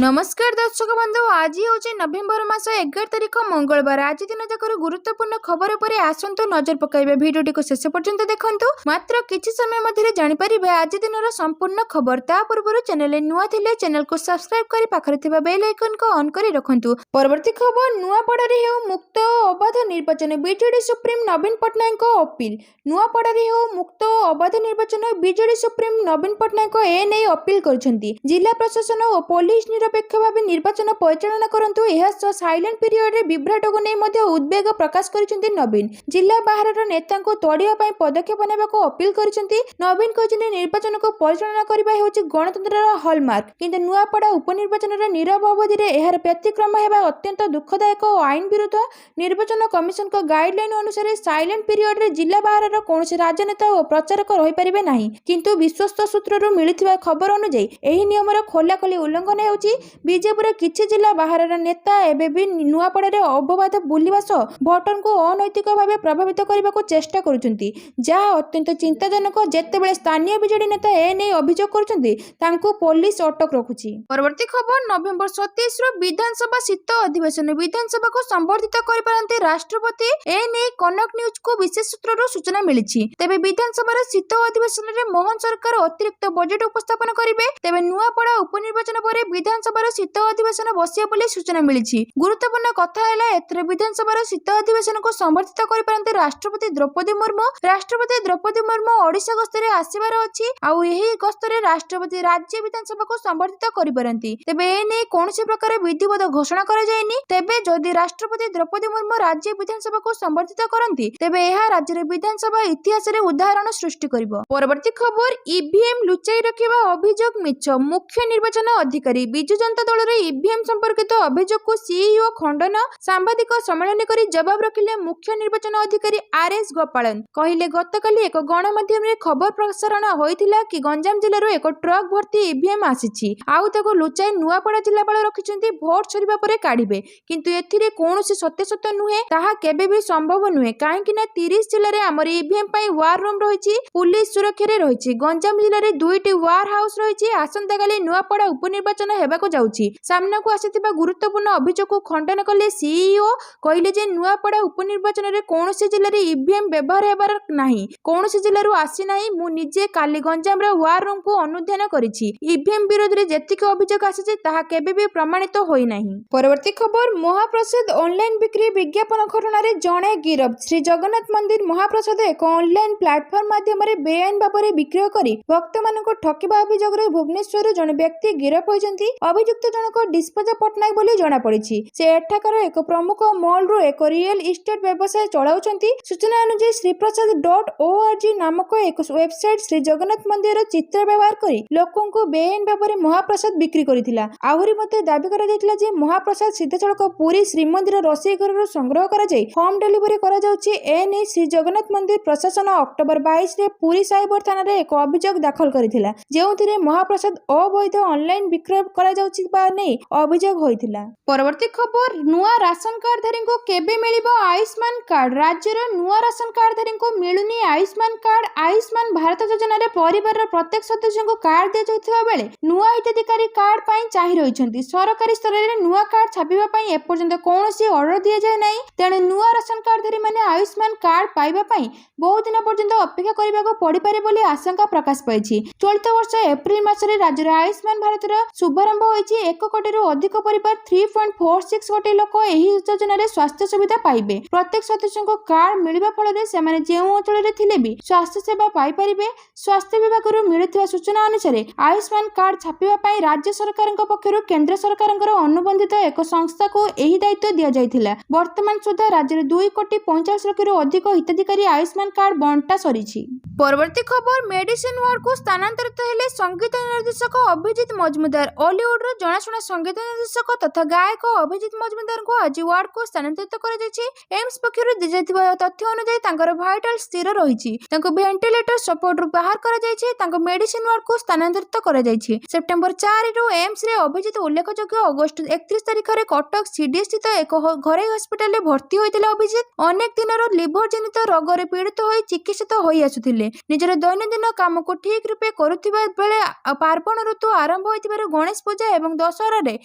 नमस्कार दर्शक बंधु आज हूँ नवेम्बर मास 11 तारिख मंगलवार। आज दिन जाकर गुरुत्वपूर्ण खबर पर आसतु नजर पकाइबे। भिडियो को शेष पर्यंत देखंतु। मात्र किछि समय मध्य जानिपारे आज दिन संपूर्ण खबर। ता पूर्व चैनल नुआ थिले चैनल को सब्सक्राइब करी पाखरे थिबा बेल आइकन को ऑन करी रखंतु। परवर्ती खबर नुआपड़ारे हेउ मुक्त अबाध निर्वाचन बीजेडी सुप्रीम नवीन पटनायक को अपील। नुआपड़ारे हेउ मुक्त अबाध निर्वाचन बीजेडी सुप्रीम नवीन पटनायक ए नै अपील करछंती। जिला प्रशासन और पुलिस निरपेक्ष भाव निर्वाचन परिचालना करंतु। यह साइलेंट पीरियड रे विभ्राट को नहीं मध्य उद्वेग प्रकाश करिसेंती नवीन। जिला बाहर नेता को तोड़िया पई पदक्षेप नेबा को अपील करिसेंती नवीन। कहते निर्वाचन को परिचालना करबा हेउची गणतंत्र हॉलमार्क, किंतु नुआपड़ा उपनिर्वाचन रे नीरव अवधि रे एहार व्यतिक्रम हेबा अत्यंत दुखदायक और आईन विरुद्ध। निर्वाचन कमिशन को गाइडलाइन अनुसार साइलेंट पीरियड रे जिला बाहर कौन राजनेता और प्रचारक रही पारिबे नाही, किंतु विश्वस्त सूत्रରୁ मिलिथिबा खबर अनुसार एही नियमर खोलाखोली उल्लंघन हेउची। बीजेपी किछि जिला बाहर नेता एबे भी नुआपड़ारे अबबाध बुलिबा सह भोटर को अनैतिक भाव प्रभावित करने को चेष्टा करुछंती, जहाँ अत्यंत चिंताजनक। जेतेबेले स्थानीय बीजेडी नेता ए नै अभियोग करुछंती तांको पुलिस अटक रखुची। परवर्ती खबर नवेम्बर 27 रो विधानसभा शीत अधिवेशन। विधानसभा को संबोधित करिपारंती राष्ट्रपति ए नै कनक न्यूज को विशेष सूत्रରୁ सूचना मिलिछि। तेबे विधानसभा शीत अधिवेशन रे मोहन सरकार अतिरिक्त बजेट उपस्थापन करिवे। तेबे नुआपड़ा उपनिर्वाचन पर विधानसभा शीत अधिवेशन बसिया बोली सूचना मिली। गुरुत्वपूर्ण कथा है एथरे विधानसभा शीत अधिवेशन को संबोधित करिपारंती राष्ट्रपति द्रौपदी मुर्मू। राष्ट्रपति द्रौपदी मुर्मू ओडिशा गस्तरे आसीबार अछि। आउ एही गस्तरे राष्ट्रपति राज्य विधानसभा को संबोधित करिपारंती। तेबे ए नै कोनोसी प्रकार विधिवत घोषणा करा जायनि। तेबे जदि राष्ट्रपति द्रौपदी मुर्मू राज्य विधानसभा को संबोधित करंती तेबे एहा राज्य विधानसभा इतिहास रे उदाहरण सृष्टि करिवो। परवर्ती खबर ईवीएम लुचाई रखिबा अभियोग मिछ। मुख्य निर्वाचन अधिकारी बिजु जनता दल रे ईवीएम संपर्कित अभियोग को सीईओ खंडन सांबादिक सम्मेलन करी जवाब रखिले मुख्य निर्वाचन अधिकारी आरएस गोपालन। कहिले गतकाली एक गणमाध्यम रे खबर प्रसारण होइथिला कि गंजाम जिल्लारो एक ट्रक भर्ती ईवीएम आसीछि। आउ ताको लुचाई नुआपड़ा जिल्लापाल रखिछन्ती भोट सरिबा परे काढिबे, किंतु एथिरे कोनोसी सत्य नुहे। ताहा केबे भी संभव नुहे, काहेकि ना 30 जिल्ला रे हमर ईवीएम पई वार रूम रहिछि, पुलिस सुरक्षा रे रहिछि। गंजाम जिल्ला रे 2टी वार हाउस रहिछि। आसंता काली नुआपड़ा उपनिर्वाचन हेबाको जाउछि। सामना को आसिथिबा गुरुत्वपूर्ण अभियोग को खंडन कले सीईओ। कहिले जे नुआपड़ा उपनिर्वाचन रे कोनोसी जिल्ला रे ईवीएम व्यवहार हेबार नाही, कोनोसी जिल्ला रु आसी नाही। मु निजे काली गंजाम रे वार रूम को अनुध्यान करिछि। ईवीएम विरोध रे जेतिक अभियोग आसिछि ताहा केबे भी प्रमाणित होई नाही। परवर्ती खबर महाप्रसाद ऑनलाइन बिक्री विज्ञापन घटना रे जणे गिरफ। श्री जगन्नाथ मंदिर महाप्रसाद एक ऑनलाइन प्लेटफॉर्म माध्यम रे बेआईन भाव में विक्रय करी भक्त मानक ठकिबा अभियोग रे भुवनेश्वर जणे व्यक्ति गिरफ होइछन्ती। अभियुक्त जनक डिस्पजा पटनायक बोली जना पड़िछि। से एठाकर एक प्रमुख मॉल रो एक रियल इस्टेट व्यवसाय चलाउछन्ती। सूचना अनुसार श्रीप्रसाद.org नामक एक वेबसाइट श्री जगन्नाथ मंदिर चित्र व्यवहार करी लोकों को बेआईन भाव में महाप्रसाद बिक्री करिथिला। आहुरी मते दाबी करा जायतिला जे महाप्रसाद सीधासळख पुरी श्रीमंदिर रोषेई घर संग्रह करा जाय होम डिलीवरी करा जाउछि। ए नै श्री जगन्नाथ मंदिर प्रशासन अक्टोबर 22 रे पुरी साइबर थाना रे एक अभियोग दाखल करिथिला, जेउथिरे महाप्रसाद अवैध ऑनलाइन विक्रय करा जाउछि बा नै अभियोग होइथिला। परवर्ती खबर नुआ राशन कार्ड धारी को केबे मिलिबो आयुष्मान कार्ड। राज्यर नुआ राशन कार्ड धारी को मिलुनी आयुष्मान कार्ड। आयुष्मान भारत योजना रे परिवार रो प्रत्येक सदस्य को कार्ड दे जाउथिबा बेले नुआ हिताधिकारी कार्ड पई चाहि रहिछन्ती। सरकारी स्तर रे नुआ कार्ड छापिबा पई एपर्यंत कोनोसी ऑर्डर दिया जाय नै। तेणे नुआ राशन कार्ड धारी माने आयुष्मान कार्ड पाइबा पई बहुत दिन पर्यंत अपेक्षा करिबा को पड़ी पारे बोली आशंका प्रकाश पाइछि। चलित वर्ष एप्रिल मास रे राज्य आयुष्मान भारत रो शुभारंभ होइछि। 1 कोटी रो अधिक परिवार 3.46 कोटी लोक एही योजना रे स्वास्थ्य सुविधा पाइबे। प्रत्येक सदस्य को कार्ड मिलिबा फल रे सेमाने जेउ अंचल रे थिले भी स्वास्थ्य सेवा पाइ परिबे। स्वास्थ्य विभाग रो मिलिथिबा सूचना अनुसार आयुष्मान कार्ड छापिबा पई राज्य सरकारक पक्षरु केंद्र सरकारक अनुबंधित एक संस्था को एही दायित्व दिया जायथिला। वर्तमान सुधा राज्य रे 2 कोटी 50 लाख रो अधिक हिताधिकारी आयुष्मान कार्ड बंटा सरिछि। परवर्ती खबर मेडिसिन वर्ल्ड को स्थानांतरित हेले संगीत निर्देशक अभिजीत मजमुदार। हॉलीवुड रो जनाशुना संगीत निर्देशक तथा गायक अभिजीत मजमुदार को आज वार्ड को स्थानांतरित करा जायछि। एम्स पक्षरु दिजाइथिबा तथ्य अनुसार तांकर भाइटल स्थिर रहिछि। तांको वेंटिलेटर सपोर्ट रु बाहर करा जायछि। तांको मेडिसिन वर्ल्ड को स्थानांतरित करा जायछि। सेप्टेम्बर 4 रु एम्स रे अभिजीत उल्लेखयोग्य अगस्त 31 तारिख रे कटक सीडीएस स्थित एक घरोई हॉस्पिटल रे भर्ती होइतिले। अभिजीत अनेक दिन रो लिवर जनित रोग रे पीड़ित होई चिकित्सित होई आसुथिले। କରୁଥିଲେ। ନିଜର ଦୈନନ୍ଦିନ କାମକୁ ଠିକ୍ ରୂପେ କରୁଥିବା ବେଳେ ପାର୍ବଣ ଋତୁ ଆରମ୍ଭ ହୋଇଥିବାରୁ ଗଣେଶ ପୂଜା ଏବଂ ଦଶହରାରେ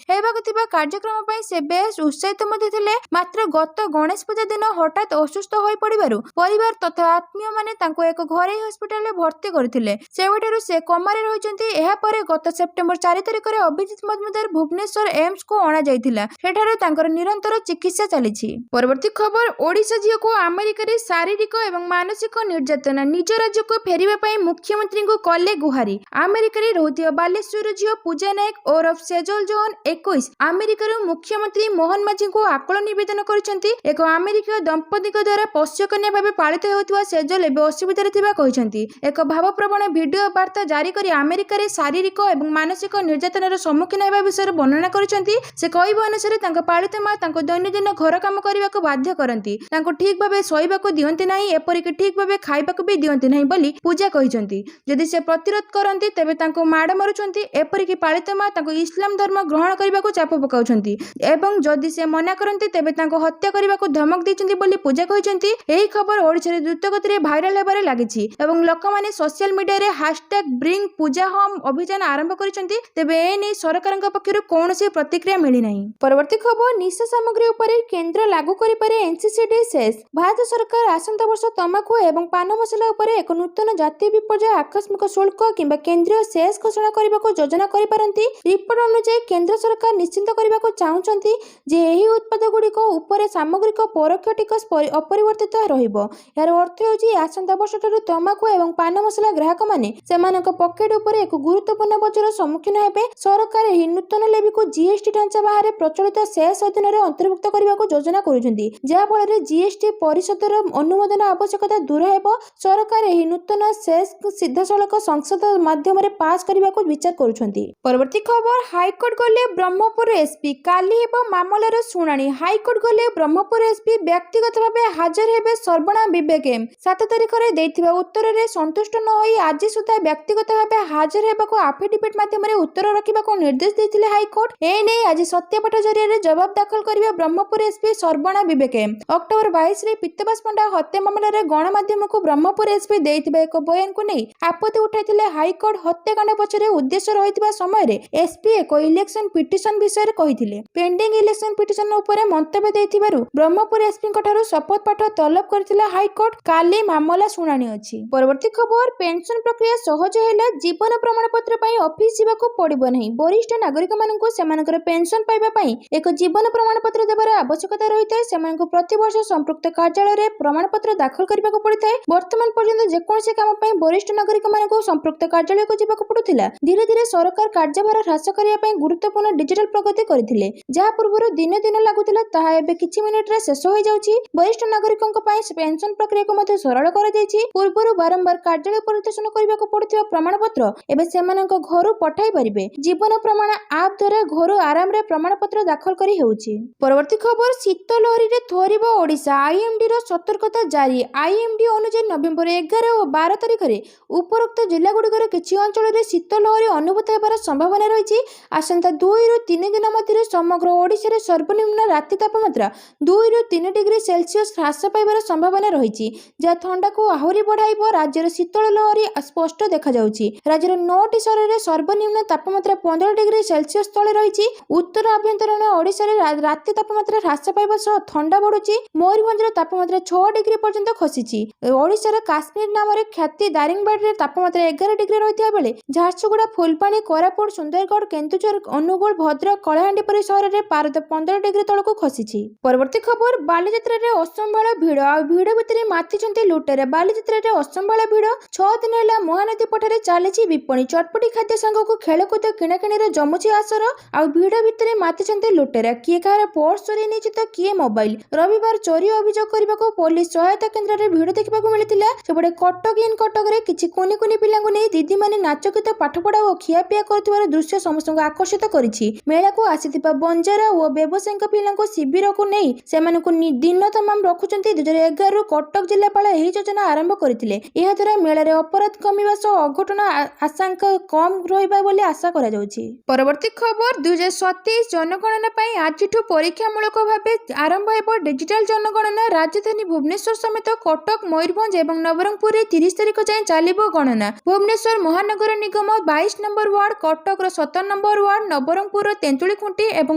ହେବାକୁ ଥିବା କାର୍ଯ୍ୟକ୍ରମ ପାଇଁ ସେ ବେଶ୍ ଉତ୍ସାହିତ ମଧ୍ୟ ଥିଲେ। ମାତ୍ର ଗତ ଗଣେଶ ପୂଜା ଦିନ ହଠାତ୍ ଅସୁସ୍ଥ ହୋଇପଡ଼ିବାରୁ ପରିବାର ତଥା ଆତ୍ମୀୟମାନେ ତାଙ୍କୁ ଏକ ଘରୋଇ ହସ୍ପିଟାଲରେ ଭର୍ତ୍ତି କରିଥିଲେ। ସେବେଠାରୁ ସେ କୋମାରେ ରହିଛନ୍ତି। ଏହାପରେ ଗତ ସେପ୍ଟେମ୍ବର 4 ତାରିଖରେ ଅଭିଜିତ ମଜୁମଦାର ଭୁବନେଶ୍ୱର ଏମ୍ସକୁ ଅଣାଯାଇଥିଲା। ସେଠାରେ ତାଙ୍କର ନିରନ୍ତର ଚିକିତ୍ସା ଚାଲିଛି। ପରବର୍ତ୍ତୀ ଖବର, ଓଡ଼ିଶା ଝିଅକୁ ଆମେରିକାରେ ଶାରୀରିକ ଏବଂ ମାନସିକ ନିର୍ଯାତନା। ନିଜ ରାଜ୍ୟକୁ ଫେରିବା ପାଇଁ ମୁଖ୍ୟମନ୍ତ୍ରୀଙ୍କୁ କଲେ ଗୁହାରି। ଆମେରିକାରେ ରହୁଥିବା ବାଲେଶ୍ୱର ଝିଅ ପୂଜା ନାୟକ ଓରଫ ସେଜଲ ଜୋହନ 21 ଆମେରିକାର ମୁଖ୍ୟମନ୍ତ୍ରୀ ମୋହନ ମାଝୀଙ୍କୁ ଆକୁଳ ନିବେଦନ କରିଛନ୍ତି। ଏକ ଆମେରିକୀୟ ଦମ୍ପତିଙ୍କ ଦ୍ୱାରା ପୋଷ୍ୟକନ୍ୟା ଭାବେ ପାଳିତ ହେଉଥିବା ସେଜଲ ଏବେ ଅସୁବିଧାରେ ଥିବା କହିଛନ୍ତି। ଏକ ଭାବପ୍ରବଣ ଭିଡିଓ ବାର୍ତ୍ତା ଜାରି କରି ଆମେରିକାରେ ଶାରୀରିକ ଏବଂ ମାନସିକ ନିର୍ଯାତନାର ସମ୍ମୁଖୀନ ହେବା ବିଷୟରେ ବର୍ଣ୍ଣନା କରିଛନ୍ତି। ସେ କହିବା ଅନୁସାରେ ତାଙ୍କ ପାଳିତ ମା ତାଙ୍କୁ ଦୈନନ୍ଦିନ ଘର କାମ କରିବାକୁ ବାଧ୍ୟ କରନ୍ତି, ତାଙ୍କୁ ଠିକ୍ ଭାବେ ଶୋଇବାକୁ ଦିଅନ୍ତି ନାହିଁ, ଏପରିକି ଠିକ୍ ଭାବେ ଖାଇବାକୁ ବି ଦିଅନ୍ତି ନାହିଁ ବୋଲି ପୂଜା କହିଛନ୍ତି। ଯଦି ସେ ପ୍ରତିରୋଧ କରନ୍ତି ତେବେ ତାଙ୍କୁ ମାଡ଼ ମାରୁଛନ୍ତି, ଏପରିକି ପାଳିତ ମା ତାଙ୍କୁ ଇସଲାମ ଧର୍ମ ଗ୍ରହଣ କରିବାକୁ ଚାପ ପକାଉଛନ୍ତି ଏବଂ ଯଦି ସେ ମନା କରନ୍ତି ତେବେ ତାଙ୍କୁ ହତ୍ୟା କରିବାକୁ ଧମକ ଦେଇଛନ୍ତି ବୋଲି ପୂଜା କହିଛନ୍ତି। ଏହି ଖବର ଓଡ଼ିଶାରେ ଦ୍ରୁତଗତିରେ ଭାଇରାଲ ହେବାରେ ଲାଗିଛି ଏବଂ ଲୋକମାନେ ସୋସିଆଲ ମିଡିଆରେ ହାଶଟ୍ୟାଗ ବ୍ରିଙ୍ଗ ପୂଜା ହୋମ ଅଭିଯାନ ଆରମ୍ଭ କରିଛନ୍ତି। ତେବେ ଏନେଇ ସରକାରଙ୍କ ପକ୍ଷରୁ କୌଣସି ପ୍ରତିକ୍ରିୟା ମିଳିନାହିଁ। ପରବର୍ତ୍ତୀ ଖବର, ନିଶା ସାମଗ୍ରୀ ଉପରେ କେନ୍ଦ୍ର ଲାଗୁ କରିପାରେ ଏନସିସିଡି ସେସ୍। ଭାରତ ସରକାର ଆସନ୍ତା ବର୍ଷ ତମାଖୁ ଏବଂ ପାନ ମସଲା ଉପରେ ଏକ ନୂତନ ଜାତୀୟ ବିପର୍ଯ୍ୟୟ ଆକସ୍ମିକ ଶୁଳ୍କ କିମ୍ବା କେନ୍ଦ୍ରୀୟ ସେସ୍ ଘୋଷଣା କରିବାକୁ ଯୋଜନା କରିପାରନ୍ତି। ରିପୋର୍ଟ ଅନୁଯାୟୀ କେନ୍ଦ୍ର ସରକାର ନିଶ୍ଚିତ କରିବାକୁ ଚାହୁଁଛନ୍ତି ଯେ ଏହି ଉତ୍ପାଦଗୁଡ଼ିକ ଉପରେ ସାମଗ୍ରିକ ପରୋକ୍ଷ ଟିକସ ଅପରିବର୍ତ୍ତିତ ରହିବ। ଏହାର ଅର୍ଥ ହେଉଛି ଆସନ୍ତା ବର୍ଷଠାରୁ ତମାଖୁ ଏବଂ ପାନ ମସଲା ଗ୍ରାହକମାନେ ସେମାନଙ୍କ ପକେଟ ଉପରେ ଏକ ଗୁରୁତ୍ୱପୂର୍ଣ୍ଣ ବୋଝର ସମ୍ମୁଖୀନ ହେବେ। ସରକାର ଏହି ନୂତନ ଲେଭିକୁ ଜିଏସଟି ଢାଞ୍ଚା ବାହାରେ ପ୍ରଚଳିତ ସେସ୍ ଅଧୀନରେ ଅନ୍ତର୍ଭୁକ୍ତ କରିବାକୁ ଯୋଜନା କରୁଛନ୍ତି, ଯାହାଫଳରେ ଜିଏସଟି ପରିଷଦର ଅନୁମୋଦନ ଆବଶ୍ୟକତା ଦୂର ହେବ। ସରକାର ଏହି ନୂତନ ସେସ୍ ସିଧାସଳଖ ସଂସଦ ମାଧ୍ୟମରେ ପାସ୍ କରିବାକୁ ବିଚାର କରୁଛନ୍ତି। ପରବର୍ତ୍ତୀ ଖବର, ହାଇକୋର୍ଟ ଗଲେ ବ୍ରହ୍ମପୁର ଏସପି, କାଲି ହେବ ମାମଲାର ଶୁଣାଣି। ହାଇକୋର୍ଟ ଗଲେ ବ୍ରହ୍ମପୁର ଏସପି ବ୍ୟକ୍ତିଗତ ଭାବେ ହାଜର ହେବେ ସର୍ବଣା ବିବେକ ଏମ୍। 7 ତାରିଖରେ ଦେଇଥିବା ଉତ୍ତରରେ ସନ୍ତୁଷ୍ଟ ନ ହୋଇ ଆଜି ସୁଦ୍ଧା ବ୍ୟକ୍ତିଗତ ଭାବେ ହାଜର ହେବାକୁ ଆଫିଡେଭିଟ୍ ମାଧ୍ୟମରେ ଉତ୍ତର ରଖିବାକୁ ନିର୍ଦ୍ଦେଶ ଦେଇଥିଲେ ହାଇକୋର୍ଟ। ଏନେଇ ଆଜି ସତ୍ୟପାଠ ଜରିଆରେ ଜବାବ ଦାଖଲ କରିବେ ବ୍ରହ୍ମପୁର ଏସପି ସର୍ବଣା ବିବେକ ଏମ୍। ଅକ୍ଟୋବର 22ରେ ପୀତବାସ ପଣ୍ଡା ହତ୍ୟା ମାମଲାରେ ଗଣମାଧ୍ୟମକୁ ବ୍ରହ୍ମପୁର ଏସପି ଦେଇଥିବା ଏକ ବୟାନକୁ ନେଇ ଆପତ୍ତି ଉଠାଇଥିଲେ ହାଇକୋର୍ଟ। ହତ୍ୟାକାଣ୍ଡ ପଛରେ ଉଦ୍ଦେଶ୍ୟ ରହିଥିବା ସମୟରେ ଏସପି ଏକ ଇଲେକ୍ସନ ପିଟିସନ ବିଷୟରେ କହିଥିଲେ। ପେଣ୍ଡିଂ ଇଲେକ୍ସନ ପିଟିସନ ଉପରେ ମନ୍ତବ୍ୟ ଦେଇଥିବାରୁ ବ୍ରହ୍ମପୁର ଏସପିଙ୍କ ଠାରୁ ଶପଥ ପାଠ ତଲବ କରିଥିଲା ହାଇକୋର୍ଟ। କାଲି ମାମଲା ଶୁଣାଣି ଅଛି। ପରବର୍ତ୍ତୀ ଖବର, ପେନସନ ପ୍ରକ୍ରିୟା ସହଜ ହେଲା, ଜୀବନ ପ୍ରମାଣପତ୍ର ପାଇଁ ଅଫିସ ଯିବାକୁ ପଡ଼ିବ ନାହିଁ। ବରିଷ୍ଠ ନାଗରିକମାନଙ୍କୁ ସେମାନଙ୍କର ପେନସନ ପାଇବା ପାଇଁ ଏକ ଜୀବନ ପ୍ରମାଣପତ୍ର ଦେବାର ଆବଶ୍ୟକତା ରହିଥାଏ। ସେମାନଙ୍କୁ ପ୍ରତିବର୍ଷ ସମ୍ପୃକ୍ତ କାର୍ଯ୍ୟାଳୟରେ ପ୍ରମାଣପତ୍ର ଦାଖଲ କରିବାକୁ ପଡ଼ିଥାଏ। ବର୍ତ୍ତମାନ ପର୍ଯ୍ୟନ୍ତ ଯେକୌଣସି କାମ ପାଇଁ ବରିଷ୍ଠ ନାଗରିକମାନଙ୍କୁ ସମ୍ପୃକ୍ତ କାର୍ଯ୍ୟାଳୟକୁ ଯିବାକୁ ପଡ଼ୁଥିଲା। ଧୀରେ ଧୀରେ ସରକାର କାର୍ଯ୍ୟଭାର ହ୍ରାସ କରିବା ପାଇଁ ଗୁରୁତ୍ୱପୂର୍ଣ୍ଣ ଡିଜିଟାଲ ପ୍ରଗତି କରିଥିଲେ। ଯାହା ପୂର୍ବରୁ ଦିନ ଦିନ ଲାଗୁଥିଲା ତାହା ଏବେ କିଛି ମିନିଟରେ ଶେଷ ହୋଇଯାଉଛି। ବରିଷ୍ଠ ନାଗରିକଙ୍କ ପାଇଁ ପେନସନ ପ୍ରକ୍ରିୟାକୁ ମଧ୍ୟ ସରଳ କରାଯାଇଛି। ପୂର୍ବରୁ ବାରମ୍ବାର କାର୍ଯ୍ୟାଳୟ ପରିଦର୍ଶନ କରିବାକୁ ପଡୁଥିବା ପ୍ରମାଣପତ୍ର ଏବେ ସେମାନଙ୍କ ଘରୁ ପଠାଇ ପାରିବେ। ଜୀବନ ପ୍ରମାଣ ଆପ୍ ଦ୍ୱାରା ଘରୁ ଆରାମରେ ପ୍ରମାଣପତ୍ର ଦାଖଲ କରି ହେଉଛି। ପରବର୍ତ୍ତୀ ଖବର, ଶୀତ ଲହରୀରେ ଥରିବ ଓଡ଼ିଶା, ଆଇଏମଡିର ସତର୍କତା ଜାରି। ଆଇଏମଡି ଅନୁଯାୟୀ ନଭେମ୍ବର 11 ଓ 12 ତାରିଖରେ ଉପରୋକ୍ତ ଜିଲ୍ଲାଗୁଡ଼ିକର କିଛି ଅଞ୍ଚଳରେ ଶୀତ ଲହରୀ ଅନୁଭୂତ ହେବାର ସମ୍ଭାବନା ରହିଛି। ଆସନ୍ତା 2ରୁ 3 ଦିନ ମଧ୍ୟରେ ସମଗ୍ର ଓଡ଼ିଶାରେ ସର୍ବନିମ୍ନ ରାତି ତାପମାତ୍ରା 2ରୁ 3 ଡିଗ୍ରୀ ସେଲସିୟସ୍ ହ୍ରାସ ପାଇବାର ସମ୍ଭାବନା ରହିଛି, ଯାହା ଥଣ୍ଡାକୁ ଆହୁରି ବଢ଼ାଇବ। ରାଜ୍ୟର ଶୀତଳ ଲହରୀ ସ୍ପଷ୍ଟ ଦେଖାଯାଉଛି। ରାଜ୍ୟର 9ଟି ସହରରେ ସର୍ବନିମ୍ନ ତାପମାତ୍ରା 15 ଡିଗ୍ରୀ ସେଲସିୟସ୍ ତଳେ ରହିଛି। ଉତ୍ତର ଆଭ୍ୟନ୍ତରୀଣ ଓଡ଼ିଶାରେ ରାତି ତାପମାତ୍ରା ହ୍ରାସ ପାଇବା ସହ ଥଣ୍ଡା ବଢ଼ୁଛି। ମୟୂରଭଞ୍ଜର ତାପମାତ୍ରା 6 ଡିଗ୍ରୀ ପର୍ଯ୍ୟନ୍ତ ଖସିଛି। ଓଡ଼ିଶାର କାଶ୍ମୀର ନାମରେ ଖ୍ୟାତି ଦାରିଙ୍ଗବାଡ଼ିରେ ତାପମାତ୍ରା 11 ଡିଗ୍ରୀ ରହିଥିବା ବେଳେ ଝାରସୁଗୁଡ଼ା, ଫୁଲବାଣୀ, କୋରାପୁଟ, ସୁନ୍ଦରଗଡ଼, କେନ୍ଦୁଝର, ଅନୁଗୁଳ, ଭଦ୍ରକ, କଳାହାଣ୍ଡି ପରି ସହରରେ ପାରଦ 15 ଡିଗ୍ରୀ ତଳକୁ ଖସିଛି। ପରବର୍ତ୍ତୀ ଖବର, ବାଲିଯାତ୍ରାରେ ଅସମ୍ଭାଳ ଭିଡ଼, ଆଉ ଭିଡ଼ ଭିତରେ ମାତିଛନ୍ତି ଲୁଟେରା। ବାଲିଯାତ୍ରାରେ ଅସମ୍ଭାଳ ଭିଡ଼। 6 ଦିନ ହେଲା ମହାନଦୀ ପଠାରେ ଚାଲିଛି ବିପଣି। ଚଟପଟି ଖାଦ୍ୟ ସାଙ୍ଗକୁ ଖେଳକୁଦ କିଣାକିଣିରେ ଜମୁଛି ଆସର, ଆଉ ଭିଡ଼ ଭିତରେ ମାତିଛନ୍ତି ଲୁଟେରା। କିଏ କାହାର ପର୍ସ ଚୋରି ନେଇଛି ତ କିଏ ମୋବାଇଲ। ରବିବାର ଚୋରି ଅଭିଯୋଗ କରିବାକୁ ପୋଲିସ ସହାୟତା କେନ୍ଦ୍ରରେ ଭିଡ଼ ଦେଖିବାକୁ ମିଳିଥିଲା। ସେପଟେ କଟକରେ କିଛି କୁନି କୁନି ପିଲାଙ୍କୁ ନେଇ ଦିଦିମାନେ ନାଚ ଗୀତ, ପାଠପଢ଼ା ଓ ଖିଆପିଆ କରୁଥିବାର ଦୃଶ୍ୟ ସମସ୍ତଙ୍କୁ ଆକର୍ଷିତ କରିଛି। ମେଳାକୁ ଆସିଥିବା ବଞ୍ଜାରା ଓ ବ୍ୟବସାୟୀଙ୍କ ପିଲାଙ୍କୁ ଶିବିରକୁ ନେଇ ସେମାନଙ୍କୁ ଦିନ ତମାମ ରଖୁଛନ୍ତି। 2011ରୁ କଟକ ଜିଲ୍ଲାପାଳ ଏହି ଯୋଜନା ଆରମ୍ଭ କରିଥିଲେ। ଏହାଦ୍ୱାରା ମେଳାରେ ଅପରାଧ କମିବା ସହ ଅଘଟଣ ଆଶଙ୍କା କମ୍ ରହିବା ବୋଲି ଆଶା କରାଯାଉଛି। ପରବର୍ତ୍ତୀ ଖବର, 2027 ଜନଗଣନା ପାଇଁ ଆଜିଠୁ ପରୀକ୍ଷାମୂଳକ ଭାବେ ଆରମ୍ଭ ହେବ ଡିଜିଟାଲ ଜନଗଣନା। ରାଜଧାନୀ ଭୁବନେଶ୍ୱର ସମେତ କଟକ, ମୟୂରଭଞ୍ଜ ଏବଂ ନବରଙ୍ଗପୁର ଜଗତସିଂହपुରରେ 30 ତାରିଖ ଯାଏଁ ଚାଲିବ ଗଣନା। ଭୁବନେଶ୍ୱର ମହାନଗର ନିଗମ 22 ନମ୍ବର ୱାର୍ଡ, କଟକର 17 ନମ୍ବର ୱାର୍ଡ, ନବରଙ୍ଗପୁରର ତେନ୍ତୁଳିଖୁଣ୍ଟି ଏବଂ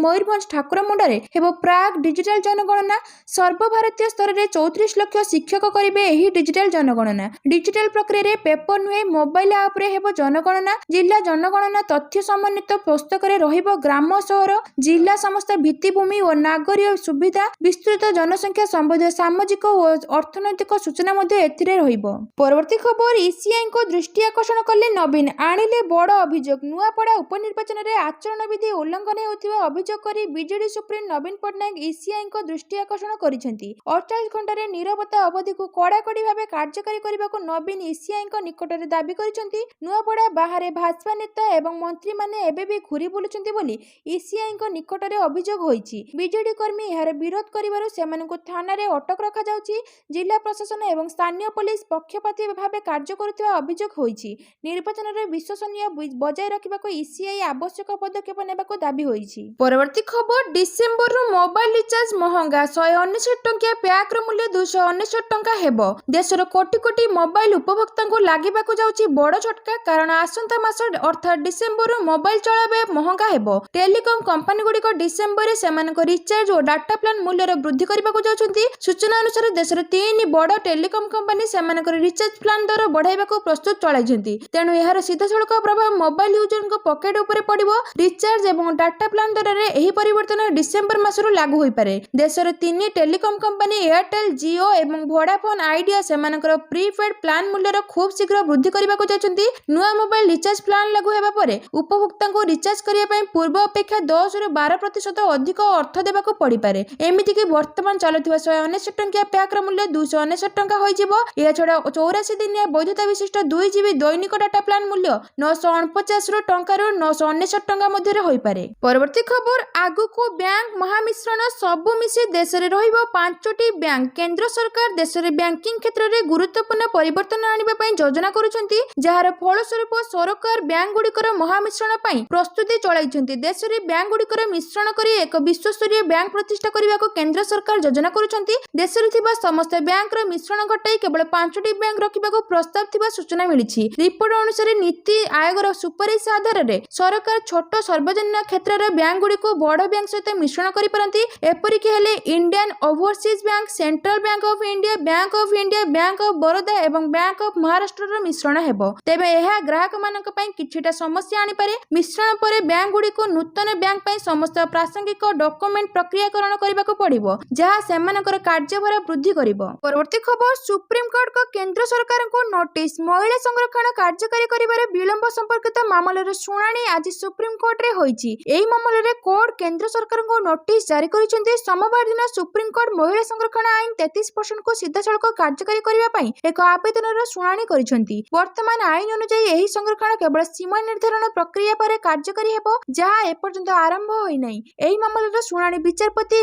ମୟୂରଭଞ୍ଜ ଠାକୁରମୁଣ୍ଡାରେ ହେବ ପ୍ରାକ୍ ଡିଜିଟାଲ ଜନଗଣନା। ସର୍ବଭାରତୀୟ ସ୍ତରରେ 34 ଲକ୍ଷ ଶିକ୍ଷକ କରିବେ ଏହି ଡିଜିଟାଲ ଜନଗଣନା। ଡିଜିଟାଲ ପ୍ରକ୍ରିୟାରେ ପେପର ନୁହେଁ ମୋବାଇଲ ଆପ୍ରେ ହେବ ଜନଗଣନା। ଜିଲ୍ଲା ଜନଗଣନା ତଥ୍ୟ ସମନ୍ୱିତ ପୁସ୍ତକରେ ରହିବ ଗ୍ରାମ, ସହର, ଜିଲ୍ଲା ସମସ୍ତ ଭିତ୍ତିଭୂମି ଓ ନାଗରିକ ସୁବିଧା, ବିସ୍ତୃତ ଜନସଂଖ୍ୟା ସମ୍ବନ୍ଧୀୟ ସାମାଜିକ ଓ ଅର୍ଥନୈତିକ ସୂଚନା ମଧ୍ୟ ଏଥିରେ ରହିବ। ପରବର୍ତ୍ତୀ ଖବର, ଇସିଆଇଙ୍କ ଦୃଷ୍ଟି ଆକର୍ଷଣ କଲେ ନବୀନ, ଆଣିଲେ ବଡ଼ ଅଭିଯୋଗ। ନୂଆପଡ଼ା ଉପନିର୍ବାଚନରେ ଆଚରଣବିଧି ଉଲ୍ଲଂଘନ ହେଉଥିବା ଅଭିଯୋଗ କରି ବିଜେଡି ସୁପ୍ରିମୋ ନବୀନ ପଟ୍ଟନାୟକ ଇସିଆଇଙ୍କ ଦୃଷ୍ଟି ଆକର୍ଷଣ କରିଛନ୍ତି। 48 ଘଣ୍ଟାରେ ନିରବତା ଅବଧିକୁ କଡ଼ାକଡ଼ି ଭାବେ କାର୍ଯ୍ୟକାରୀ କରିବାକୁ ନବୀନ ଇସିଆଇଙ୍କ ନିକଟରେ ଦାବି କରିଛନ୍ତି। ନୂଆପଡ଼ା ବାହାରେ ଭାଜପା ନେତା ଏବଂ ମନ୍ତ୍ରୀମାନେ ଏବେ ବି ଘୁରି ବୁଲୁଛନ୍ତି ବୋଲି ଇସିଆଇଙ୍କ ନିକଟରେ ଅଭିଯୋଗ ହୋଇଛି। ବିଜେଡି କର୍ମୀ ଏହାର ବିରୋଧ କରିବାରୁ ସେମାନଙ୍କୁ ଥାନାରେ ଅଟକ ରଖାଯାଉଛି। ଜିଲ୍ଲା ପ୍ରଶାସନ ଏବଂ ସ୍ଥାନୀୟ ପୋଲିସ ପକ୍ଷପାତୀ ଭାବେ କାର୍ଯ୍ୟ କରୁଥିବା ଅଭିଯୋଗ ହୋଇଛି। ନିର୍ବାଚନରେ ବିଶ୍ୱସନୀୟତା ବଜାୟ ରଖିବାକୁ ଇସିଆଇ ଆବଶ୍ୟକ ପଦକ୍ଷେପ ନେବାକୁ ଦାବି ହୋଇଛି। ପରବର୍ତ୍ତୀ ଖବର, ଡିସେମ୍ବରରୁ ମୋବାଇଲ ରିଚାର୍ଜ ମହଙ୍ଗା। 199 ଟଙ୍କିଆ ପ୍ୟାକ୍ର ମୂଲ୍ୟ 299 ଟଙ୍କା ହେବ। ଦେଶର କୋଟି କୋଟି ମୋବାଇଲ ଉପଭୋକ୍ତାଙ୍କୁ ଲାଗିବାକୁ ଯାଉଛି ବଡ଼ ଝଟକା। କାରଣ ଆସନ୍ତା ମାସ ଅର୍ଥାତ୍ ଡିସେମ୍ବରରୁ ମୋବାଇଲ ଚଳାଇବା ମହଙ୍ଗା ହେବ। ଟେଲିକମ୍ କମ୍ପାନୀଗୁଡ଼ିକ ଡିସେମ୍ବରରେ ସେମାନଙ୍କ ରିଚାର୍ଜ ଓ ଡାଟା ପ୍ଲାନ ମୂଲ୍ୟର ବୃଦ୍ଧି କରିବାକୁ ଯାଉଛନ୍ତି। ସୂଚନା ଅନୁସାରେ ଦେଶର 3 ବଡ଼ ଟେଲିକମ୍ କମ୍ପାନୀ ସେମାନଙ୍କର ରିଚାର୍ଜ ପ୍ଲାନ ଦର ବଢ଼ାଇବାକୁ ପ୍ରସ୍ତୁତ ଚଳାଇଛନ୍ତି। ତେଣୁ ଏହାର ସିଧାସଳଖ ପ୍ରଭାବ ମୋବାଇଲ ୟୁଜରଙ୍କ ପକେଟ ଉପରେ ପଡ଼ିବ। ରିଚାର୍ଜ ଏବଂ ଡାଟା ପ୍ଲାନ ଦରରେ ଏହି ପରିବର୍ତ୍ତନ ଡିସେମ୍ବର ମାସରୁ ଲାଗୁ ହୋଇପାରେ। ଦେଶର 3 ଟେଲିକମ୍ କମ୍ପାନୀ ଏୟାରଟେଲ, ଜିଓ ଏବଂ ଭୋଡାଫୋନ ଆଇଡିଆ ସେମାନଙ୍କର ପ୍ରିପେଡ୍ ପ୍ଲାନ ମୂଲ୍ୟର ଖୁବ୍ ଶୀଘ୍ର ବୃଦ୍ଧି କରିବାକୁ ଯାଉଛନ୍ତି। ନୂଆ ମୋବାଇଲ ରିଚାର୍ଜ ପ୍ଲାନ ଲାଗୁ ହେବା ପରେ ଉପଭୋକ୍ତାଙ୍କୁ ରିଚାର୍ଜ କରିବା ପାଇଁ ପୂର୍ବ ଅପେକ୍ଷା 10ରୁ 12% ଅଧିକ ଅର୍ଥ ଦେବାକୁ ପଡ଼ିପାରେ। ଏମିତିକି ବର୍ତ୍ତମାନ ଚାଲୁଥିବା 199 ଟଙ୍କିଆ ପ୍ୟାକ୍ର ମୂଲ୍ୟ 299 ଟଙ୍କା ହୋଇଯିବ। ଏହାଛଡ଼ା 84 ଦିନିଆ ବୈଧତା ବିଶିଷ୍ଟ 2 GB ଦୈନିକ ଡାଟା ପ୍ଲାନ ମୂଲ୍ୟ 949 ଟଙ୍କାରୁ 999 ଟଙ୍କା ମଧ୍ୟରେ ହୋଇପାରେ। ପରବର୍ତ୍ତୀ ଖବର, ଆଗକୁ ବ୍ୟାଙ୍କ ମହାମିଶ୍ରଣ ସବୁ ମିଶି ଦେଶରେ ରହିବ 5ଟି ବ୍ୟାଙ୍କ। କେନ୍ଦ୍ର ସରକାର ଦେଶରେ ବ୍ୟାଙ୍କିଂ କ୍ଷେତ୍ରରେ ଗୁରୁତ୍ୱପୂର୍ଣ୍ଣ ପରିବର୍ତ୍ତନ ଆଣିବା ପାଇଁ ଯୋଜନା କରୁଛନ୍ତି, ଯାହାର ଫଳସ୍ୱରୂପ ସରକାର ବ୍ୟାଙ୍କଗୁଡ଼ିକର ମହାମିଶ୍ରଣ ପାଇଁ ପ୍ରସ୍ତୁତି ଚଳାଇଛନ୍ତି। ଦେଶରେ ବ୍ୟାଙ୍କଗୁଡ଼ିକର ମିଶ୍ରଣ କରି ଏକ ବିଶ୍ୱସ୍ତରୀୟ ବ୍ୟାଙ୍କ ପ୍ରତିଷ୍ଠା କରିବାକୁ କେନ୍ଦ୍ର ସରକାର ଯୋଜନା କରୁଛନ୍ତି। ଦେଶରେ ଥିବା ସମସ୍ତ ବ୍ୟାଙ୍କର ମିଶ୍ରଣ ଘଟାଇ କେବଳ 5ଟି ବ୍ୟାଙ୍କ ରଖିବାକୁ ପ୍ରସ୍ତାବ ଥିବା ସୂଚନା ମିଳିଛି। ରିପୋର୍ଟ ଅନୁସାରେ ନୀତି ଆୟୋଗର ସୁପାରିଶ ଆଧାରରେ ସରକାର ଛୋଟ ସର୍ବଜନୀନ କ୍ଷେତ୍ରର ବ୍ୟାଙ୍କଗୁଡ଼ିକୁ ବଡ଼ ବ୍ୟାଙ୍କ ସହିତ ମିଶ୍ରଣ କରିପାରନ୍ତି। ଏପରିକି ହେଲେ Indian overseas bank, central bank of India, bank of India, bank of Baroda ଏବଂ ବ୍ୟାଙ୍କ ଅଫ୍ ମହାରାଷ୍ଟ୍ରର ମିଶ୍ରଣ ହେବ। ତେବେ ଏହା ଗ୍ରାହକମାନଙ୍କ ପାଇଁ କିଛିଟା ସମସ୍ୟା ଆଣିପାରେ। ମିଶ୍ରଣ ପରେ ବ୍ୟାଙ୍କଗୁଡ଼ିକୁ ନୂତନ ବ୍ୟାଙ୍କ ପାଇଁ ସମସ୍ତ ପ୍ରାସଙ୍ଗିକ ଡକୁମେଣ୍ଟ ପ୍ରକ୍ରିୟାକରଣ କରିବାକୁ ପଡ଼ିବ, ଯାହା ସେମାନଙ୍କର କାର୍ଯ୍ୟଭାର ବୃଦ୍ଧି କରିବ। ପରବର୍ତ୍ତୀ ଖବର, ସୁପ୍ରିମକୋର୍ଟଙ୍କ କେନ୍ଦ୍ର ସରକାରଙ୍କୁ ନୋଟିସ। ମହିଳା ସଂରକ୍ଷଣ କାର୍ଯ୍ୟକାରୀ କରିବାରେ ବିଳମ୍ବ ସମ୍ପର୍କିତ ମାମଲାର ଶୁଣାଣି ଆଜି ସୁପ୍ରିମକୋର୍ଟରେ ହୋଇଛି। ଏହି ମାମଲାରେ କୋର୍ଟ କେନ୍ଦ୍ର ସରକାରଙ୍କୁ ନୋଟିସ ଜାରି କରିଛନ୍ତି। ସୋମବାର ଦିନ ସୁପ୍ରିମକୋର୍ଟ ମହିଳା ସଂରକ୍ଷଣ ଆଇନ 33% ସିଧାସଳଖ କାର୍ଯ୍ୟକାରୀ କରିବା ପାଇଁ ଏକ ଆବେଦନର ଶୁଣାଣି କରିଛନ୍ତି। ବର୍ତ୍ତମାନ ଆଇନ ଅନୁଯାୟୀ ଏହି ସଂରକ୍ଷଣ କେବଳ ସୀମା ନିର୍ଦ୍ଧାରଣ ପ୍ରକ୍ରିୟା ପରେ କାର୍ଯ୍ୟକାରୀ ହେବ, ଯାହା ଏପର୍ଯ୍ୟନ୍ତ ଆରମ୍ଭ ହୋଇନାହିଁ। ଏହି ମାମଲାର ଶୁଣାଣି ବିଚାରପତି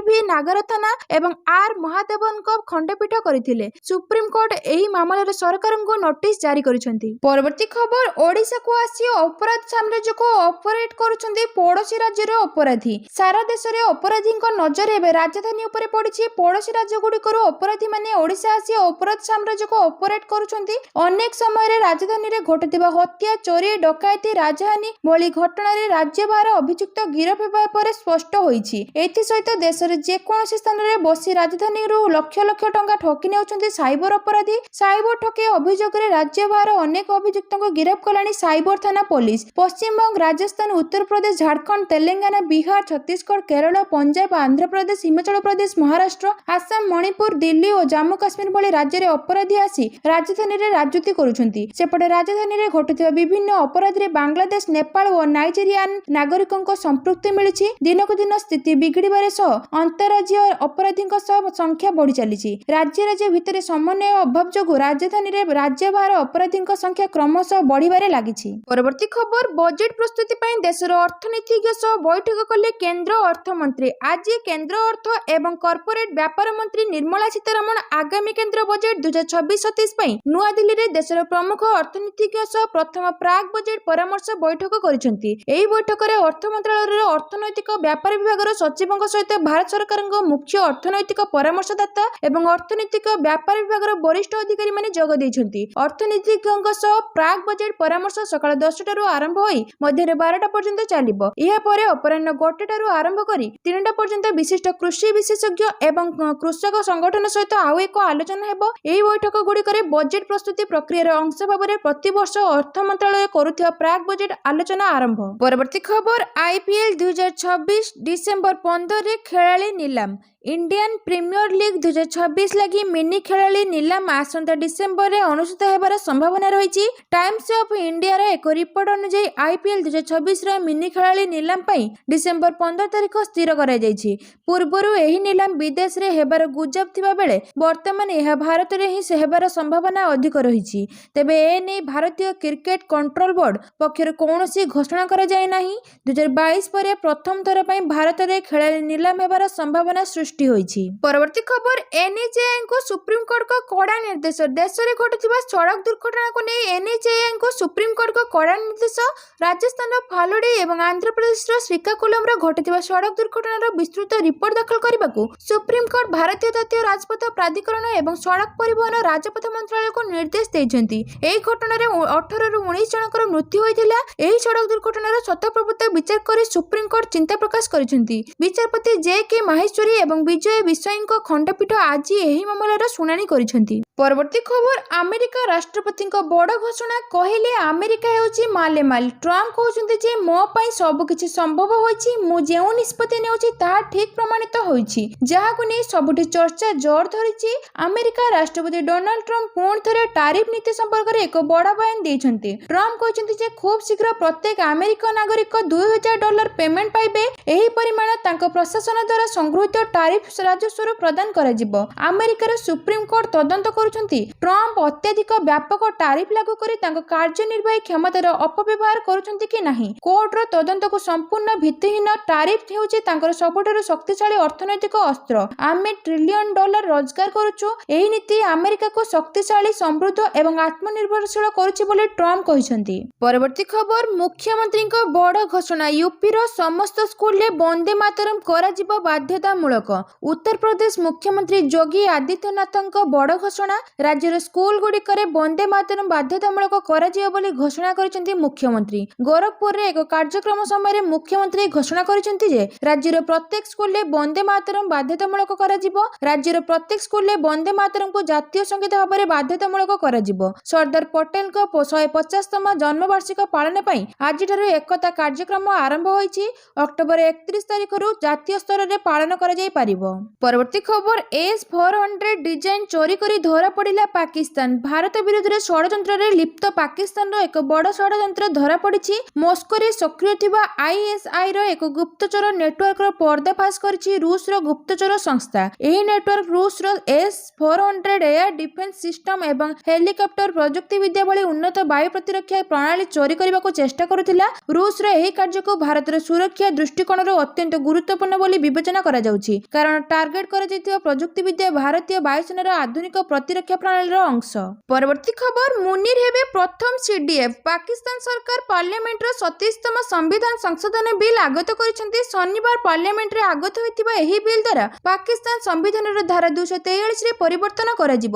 ବି ନାଗରଥନା ଏବଂ ଆର୍ ମହାଦେବନଙ୍କ ଖଣ୍ଡପୀଠ କରିଥିଲେ। ସୁପ୍ରିମକୋର୍ଟ ଏହି ମାମଲାରେ ସରକାରଙ୍କୁ ନୋଟିସ ଜାରି କରିଛନ୍ତି। ପରବର୍ତ୍ତୀ ଖବର, ଓଡ଼ିଶାକୁ ଆସି ଅପରାଧ ସାମ୍ରାଜ୍ୟକୁ ଅପରେଟ କରୁଛନ୍ତି ପଡ଼ୋଶୀ ରାଜ୍ୟର ଅପରାଧୀ। ସାରା ଦେଶରେ ଅପରାଧୀଙ୍କ ନଜର ଏବେ ରାଜଧାନୀ ଉପରେ ପଡ଼ିଛି। ପଡ଼ୋଶୀ ରାଜ୍ୟଗୁଡ଼ିକରୁ ଅପରାଧୀମାନେ ଓଡ଼ିଶା ଆସି ଅପରାଧ ସାମ୍ରାଜ୍ୟକୁ ଅପରେଟ କରୁଛନ୍ତି। ଅନେକ ସମୟରେ ରାଜଧାନୀରେ ଘଟୁଥିବା ହତ୍ୟା, ଚୋରି, ଡକାୟତି, ରାଜହାନୀ ଭଳି ଘଟଣାରେ ରାଜ୍ୟଭାର ଅଭିଯୁକ୍ତ ଗିରଫ ହେବା ପରେ ସ୍ପଷ୍ଟ ହୋଇଛି। ଏଥିସହିତ ଦେଶର ଯେକୌଣସି ସ୍ଥାନରେ ବସି ରାଜଧାନୀରୁ ଲକ୍ଷ ଲକ୍ଷ ଟଙ୍କା ଠକି ନେଉଛନ୍ତି ସାଇବର ଅପରାଧୀ। ସାଇବର ଠକେଇ ଅଭିଯୋଗରେ ରାଜ୍ୟଭାର ଅନେକ ଅଭିଯୁକ୍ତଙ୍କୁ ଗିରଫ କଲାଣି ସାଇବର ଥାନା ପୋଲିସ। ପଶ୍ଚିମବଙ୍ଗ, ରାଜସ୍ଥାନ, ଉତ୍ତରପ୍ରଦେଶ, ଝାଡ଼ଖଣ୍ଡ, ତେଲେଙ୍ଗାନା, ବିହାର, ଛତିଶଗଡ଼, କେରଳ, ପଞ୍ଜାବ, ଆନ୍ଧ୍ରପ୍ରଦେଶ, ହିମାଚଳ ପ୍ରଦେଶ, ମହାରାଷ୍ଟ୍ର, ଆସାମ, ମଣିପୁର, ଦିଲ୍ଲୀ ଓ ଜାମ୍ମୁ କାଶ୍ମୀର ଭଳି ରାଜ୍ୟରେ ଅପରାଧୀ ଆସି ରାଜଧାନୀରେ ରାଜୁତି କରୁଛନ୍ତି। ସେପଟେ ରାଜଧାନୀରେ ଘଟୁଥିବା ବିଭିନ୍ନ ଅପରାଧରେ ବାଂଲାଦେଶ, ନେପାଳ ଓ ନାଇଜେରିଆନ ନାଗରିକଙ୍କ ସମ୍ପୃକ୍ତି ମିଳିଛି। ଦିନକୁ ଦିନ ସ୍ଥିତି ବିଗିଡ଼ିବାରେ ସହ ଅନ୍ତଃରାଜ୍ୟ ଅପରାଧୀଙ୍କ ସହ ସଂଖ୍ୟା ବଢ଼ି ଚାଲିଛି। ରାଜ୍ୟ ଭିତରେ ସମନ୍ୱୟ ଅଭାବ ଯୋଗୁଁ ରାଜଧାନୀରେ ରାଜ୍ୟଭାର ଅପରାଧୀଙ୍କ ସଂଖ୍ୟା କ୍ରମଶଃ ବଢ଼ିବାରେ ଲାଗିଛି। ପରବର୍ତ୍ତୀ ଖବର, ବଜେଟ୍ ପ୍ରସ୍ତୁତି ପାଇଁ ଦେଶର ଅର୍ଥନୀତିଜ୍ଞ ସହ ବୈଠକ କଲେ କେନ୍ଦ୍ର ଅର୍ଥମନ୍ତ୍ରୀ। ଆଜି କେନ୍ଦ୍ର ଅର୍ଥ ଏବଂ କର୍ପୋରେଟ ବ୍ୟାପାର ମନ୍ତ୍ରୀ ନିର୍ମଳା ସୀତାରମଣ ଆଗାମୀ କେନ୍ଦ୍ର ବଜେଟ୍ 2026-27 ପାଇଁ ନୂଆଦିଲ୍ଲୀରେ ଦେଶର ପ୍ରମୁଖ ଅର୍ଥନୀତିଜ୍ଞ ସହ ପ୍ରଥମ ପ୍ରାକ୍ ବଜେଟ୍ ପରାମର୍ଶ ବୈଠକ କରିଛନ୍ତି। ଏହି ବୈଠକରେ ଅର୍ଥ ମନ୍ତ୍ରଣାଳୟର ଅର୍ଥନୈତିକ ବ୍ୟାପାର ବିଭାଗର ସଚିବଙ୍କ ସହିତ ଭାରତ ସରକାରଙ୍କ ମୁଖ୍ୟ ଅର୍ଥନୈତିକ ପରାମର୍ଶଦାତା ଏବଂ ଅର୍ଥନୈତିକ ବ୍ୟାପାର ବିଭାଗର ବରିଷ୍ଠ ଅଧିकारी ମାନେ ଯୋଗ ଦେଇଛନ୍ତି। ଅର୍ଥନୀତିଜ୍ଞଙ୍କ ସହ ପ୍ରାକ୍ ବଜେଟ୍ ପରାମର୍ଶ ସକାଳ 10ଟାରୁ ଆରମ୍ଭ ହୋଇ ମଧ୍ୟରେ 12ଟା ପର୍ଯ୍ୟନ୍ତ ଚାଲିବ। ଏହାପରେ ଅପରାହ୍ନ 1ଟାରୁ ଆରମ୍ଭ କରି 3ଟା ପର୍ଯ୍ୟନ୍ତ ବିଶିଷ୍ଟ କୃଷି ବିଶେଷଜ୍ଞ ଏବଂ କୃଷକ ସଂଗଠନ ସହିତ ଆଉ ଏକ ଆଲୋଚନା ହେବ। ଏହି ବୈଠକ ଗୁଡ଼ିକରେ ବଜେଟ୍ ପ୍ରସ୍ତୁତି ପ୍ରକ୍ରିୟାର ଅଂଶ ଭାବରେ ପ୍ରତିବର୍ଷ ଅର୍ଥ ମନ୍ତ୍ରାଳୟ କରୁଥିବା ପ୍ରାକ୍ ବଜେଟ୍ ଆଲୋଚନା ଆରମ୍ଭ। ପରବର୍ତ୍ତୀ ଖବର IPL 2026 ଡିସେମ୍ବର 15ରେ ଖେଳାଳି ନିଲାମ। ଇଣ୍ଡିଆନ୍ ପ୍ରିମିୟର ଲିଗ୍ 2026 ଲାଗି ମିନି ଖେଳାଳି ନିଲାମ ଆସନ୍ତା ଡିସେମ୍ବରରେ ଅନୁଷ୍ଠିତ ହେବାର ସମ୍ଭାବନା ରହିଛି। ଟାଇମ୍ସ ଅଫ୍ ଇଣ୍ଡିଆର ଏକ ରିପୋର୍ଟ ଅନୁଯାୟୀ IPL 2026ର ମିନି ଖେଳାଳି ନିଲାମ ପାଇଁ ଡିସେମ୍ବର 15 ତାରିଖ ସ୍ଥିର କରାଯାଇଛି। ପୂର୍ବରୁ ଏହି ନିଲାମ ବିଦେଶରେ ହେବାର ଗୁଜବ ଥିବା ବେଳେ ବର୍ତ୍ତମାନ ଏହା ଭାରତରେ ହିଁ ହେବାର ସମ୍ଭାବନା ଅଧିକ ରହିଛି। ତେବେ ଏନେଇ ଭାରତୀୟ କ୍ରିକେଟ କଣ୍ଟ୍ରୋଲ ବୋର୍ଡ ପକ୍ଷରୁ କୌଣସି ଘୋଷଣା କରାଯାଇ ନାହିଁ। 2022 ପରେ ପ୍ରଥମ ଥର ପାଇଁ ଭାରତରେ ଖେଳାଳି ନିଲାମ ହେବାର ସମ୍ଭାବନା ସୃଷ୍ଟି ହୋଇଛି। ପରବର୍ତ୍ତୀ ଖବର NHAIଙ୍କୁ ସୁପ୍ରିମକୋର୍ଟଙ୍କ କଡ଼ା ନିର୍ଦ୍ଦେଶ। ଦେଶରେ ଘଟୁଥିବା ସଡ଼କ ଦୁର୍ଘଟଣାକୁ ନେଇ NHAIଙ୍କୁ ସୁପ୍ରିମକୋର୍ଟଙ୍କ କଡ଼ା ନିର୍ଦ୍ଦେଶ। ରାଜସ୍ଥାନର ଫାଲୁଡ଼ି ଏବଂ ଆନ୍ଧ୍ରପ୍ରଦେଶର ଶ୍ରୀକାକୁଲମରେ ଘଟିଥିବା ସଡ଼କ ଦୁର୍ଘଟଣାର ବିସ୍ତୃତ ରିପୋର୍ଟ ଦାଖଲ କରିବାକୁ ସୁପ୍ରିମକୋର୍ଟ ଭାରତୀୟ ଜାତୀୟ ରାଜପଥ ପ୍ରାଧିକରଣ ଏବଂ ସଡ଼କ ପରିବହନ ରାଜପଥ ମନ୍ତ୍ରାଳୟକୁ ନିର୍ଦ୍ଦେଶ ଦେଇଛନ୍ତି। ଏହି ଘଟଣାରେ 18ରୁ 19 ଜଣଙ୍କର ମୃତ୍ୟୁ ହୋଇଥିଲା। ଏହି ସଡ଼କ ଦୁର୍ଘଟଣାର ସତ୍ୟପ୍ରଭୃତ ବିଚାର କରି ସୁପ୍ରିମକୋର୍ଟ ଚିନ୍ତା ପ୍ରକାଶ କରିଛନ୍ତି। ବିଚାରପତି JK ମାହେଶ୍ୱରୀ ଏବଂ ବିଜୟ ବିଶ୍ୱାଇଙ୍କ ଖଣ୍ଡପୀଠ ଆଜି ଏହି ମାମଲାର ଶୁଣାଣି କରିଛନ୍ତି। ପରବର୍ତ୍ତୀ ଖବର ଆମେରିକା ରାଷ୍ଟ୍ରପତିଙ୍କ ବଡ଼ ଘୋଷଣା। କହିଲେ ଆମେରିକା ହେଉଛି ମାଲେମାଲ। ଟ୍ରମ୍ପ କହୁଛନ୍ତି ଯେ ମୋ ପାଇଁ ସବୁକିଛି ସମ୍ଭବ ହୋଇଛି। ମୁଁ ଯେଉଁ ନିଷ୍ପତ୍ତି ନେଉଛି ତାହା ଠିକ୍ ପ୍ରମାଣିତ ହୋଇଛି, ଯାହାକୁ ନେଇ ସବୁଠି ଚର୍ଚ୍ଚା ଜୋର ଧରିଛି। ଆମେରିକା ରାଷ୍ଟ୍ରପତି ଡୋନାଲ୍ଡ ଟ୍ରମ୍ପ ପୁଣି ଥରେ ଟାରିଫ୍ ନୀତି ସମ୍ପର୍କରେ ଏକ ବଡ଼ ବୟାନ ଦେଇଛନ୍ତି। ଟ୍ରମ୍ପ କହିଛନ୍ତି ଯେ ଖୁବ୍ ଶୀଘ୍ର ପ୍ରତ୍ୟେକ ଆମେରିକୀୟ ନାଗରିକ $2000 ପେମେଣ୍ଟ ପାଇବେ। ଏହି ପରିମାଣ ତାଙ୍କ ପ୍ରଶାସନ ଦ୍ୱାରା ସଂଗୃହୀତ ଟାରିଫ୍ ରାଜସ୍ୱରୁ ପ୍ରଦାନ କରାଯିବ। ଆମେରିକାର ସୁପ୍ରିମକୋର୍ଟ ତଦନ୍ତ କରୁଛନ୍ତି ଟ୍ରମ୍ପ ଅତ୍ୟଧିକ ବ୍ୟାପକ ଟାରିଫ୍ ଲାଗୁ କରି ତାଙ୍କ କାର୍ଯ୍ୟନିର୍ବାହୀ କ୍ଷମତାର ଅପବ୍ୟବହାର କରୁଛନ୍ତି କି ନାହିଁ। କୋର୍ଟର ତଦନ୍ତକୁ ସମ୍ପୂର୍ଣ୍ଣ ଭିତ୍ତିହୀନ। ଟାରିଫ୍ ହେଉଛି ତାଙ୍କର ସବୁଠାରୁ ଶକ୍ତିଶାଳୀ ଅର୍ଥନୈତିକ ଅସ୍ତ୍ର। ଆମେ $1 ଟ୍ରିଲିୟନ ରୋଜଗାର କରୁଛୁ। ଏହି ନୀତି ଆମେରିକାକୁ ଶକ୍ତିଶାଳୀ, ସମୃଦ୍ଧ ଏବଂ ଆତ୍ମନିର୍ଭରଶୀଳ କରୁଛି ବୋଲି ଟ୍ରମ୍ପ କହିଛନ୍ତି। ପରବର୍ତ୍ତୀ ଖବର ମୁଖ୍ୟମନ୍ତ୍ରୀଙ୍କ ବଡ଼ ଘୋଷଣା। ୟୁପିର ସମସ୍ତ ସ୍କୁଲରେ ବନ୍ଦେ ମାତରମ୍ କରାଯିବ ବାଧ୍ୟତାମୂଳକ। ଉତ୍ତରପ୍ରଦେଶ ମୁଖ୍ୟମନ୍ତ୍ରୀ ଯୋଗୀ ଆଦିତ୍ୟନାଥଙ୍କ ବଡ଼ ଘୋଷଣା। ରାଜ୍ୟର ସ୍କୁଲଗୁଡ଼ିକରେ ବନ୍ଦେ ମାତରମ୍ ବାଧ୍ୟତାମୂଳକ କରାଯିବ ବୋଲି ଘୋଷଣା କରିଛନ୍ତି ମୁଖ୍ୟମନ୍ତ୍ରୀ। ଗୋରଖପୁରରେ ଏକ କାର୍ଯ୍ୟକ୍ରମ ସମୟରେ ମୁଖ୍ୟମନ୍ତ୍ରୀ ଘୋଷଣା କରିଛନ୍ତି ଯେ ରାଜ୍ୟର ପ୍ରତ୍ୟେକ ସ୍କୁଲରେ ବନ୍ଦେ ମାତରମ୍ ବାଧ୍ୟତାମୂଳକ କରାଯିବ। ରାଜ୍ୟର ପ୍ରତ୍ୟେକ ସ୍କୁଲରେ ବନ୍ଦେ ମାତରମ୍କୁ ଜାତୀୟ ସଙ୍ଗୀତ ଭାବରେ ବାଧ୍ୟତାମୂଳକ କରାଯିବ। ସର୍ଦ୍ଦାର ପଟେଲଙ୍କ 150ତମ ଜନ୍ମବାର୍ଷିକ ପାଳନ ପାଇଁ ଆଜିଠାରୁ ଏକତା କାର୍ଯ୍ୟକ୍ରମ ଆରମ୍ଭ ହୋଇଛି। ଅକ୍ଟୋବର 31 ତାରିଖରୁ ଜାତୀୟ ସ୍ତରରେ ପାଳନ କରାଯାଇପାରିବ। ପରବର୍ତ୍ତୀ ଖବର S-400 ଡିଜାଇନ୍ ଚୋରି କରି ଧରାପଡ଼ିଲା ପାକିସ୍ତାନ। ଭାରତ ବିରୋଧରେ ଷଡ଼ଯନ୍ତ୍ରରେ ଲିପ୍ତ ପାକିସ୍ତାନର ଏକ ବଡ଼ ଷଡ଼ଯନ୍ତ୍ର ଧରାପଡ଼ିଛି। ମସ୍କୋରେ ସକ୍ରିୟ ଥିବା ISIର ଏକ ଗୁପ୍ତଚର ନେଟୱାର୍କର ପର୍ଦ୍ଦାଫାଶ କରିଛି ରୁଷର ଗୁପ୍ତଚର ସଂସ୍ଥା। ଏହି ନେଟୱାର୍କ ରୁଷର S-400 ଏୟାର ଡିଫେନ୍ସ ସିଷ୍ଟମ ଏବଂ ହେଲିକପ୍ଟର ପ୍ରଯୁକ୍ତିବିଦ୍ୟା ଭଳି ଉନ୍ନତ ବାୟୁ ପ୍ରତିରକ୍ଷା ପ୍ରଣାଳୀ ଚୋରି କରିବାକୁ ଚେଷ୍ଟା କରୁଥିଲା। ରୁଷର ଏହି କାର୍ଯ୍ୟକୁ ଭାରତର ସୁରକ୍ଷା ଦୃଷ୍ଟିକୋଣରୁ ଅତ୍ୟନ୍ତ ଗୁରୁତ୍ୱପୂର୍ଣ୍ଣ ବୋଲି ବିବେଚନା କରାଯାଉଛି, କାରଣ ଟାର୍ଗେଟ କରାଯାଇଥିବା ପ୍ରଯୁକ୍ତିବିଦ୍ୟା ଭାରତୀୟ ବାୟୁସେନାର ଆଧୁନିକ ପ୍ରତିରକ୍ଷା ପ୍ରଣାଳୀର ଅଂଶ। ପରବର୍ତ୍ତୀ ଖବର ମୁନିର ହେବେ ପ୍ରଥମ CDF। ପାକିସ୍ତାନ ସରକାର ପାର୍ଲାମେଣ୍ଟର 37ତମ ସମ୍ବିଧାନ ସଂଶୋଧନ ବିଲ୍ ଆଗତ କରିଛନ୍ତି। ଶନିବାର ପାର୍ଲାମେଣ୍ଟରେ ଆଗତ ହୋଇଥିବା ଏହି ବିଲ୍ ଦ୍ୱାରା ପାକିସ୍ତାନ ସମ୍ବିଧାନର ଧାରା 243ରେ ପରିବର୍ତ୍ତନ କରାଯିବ।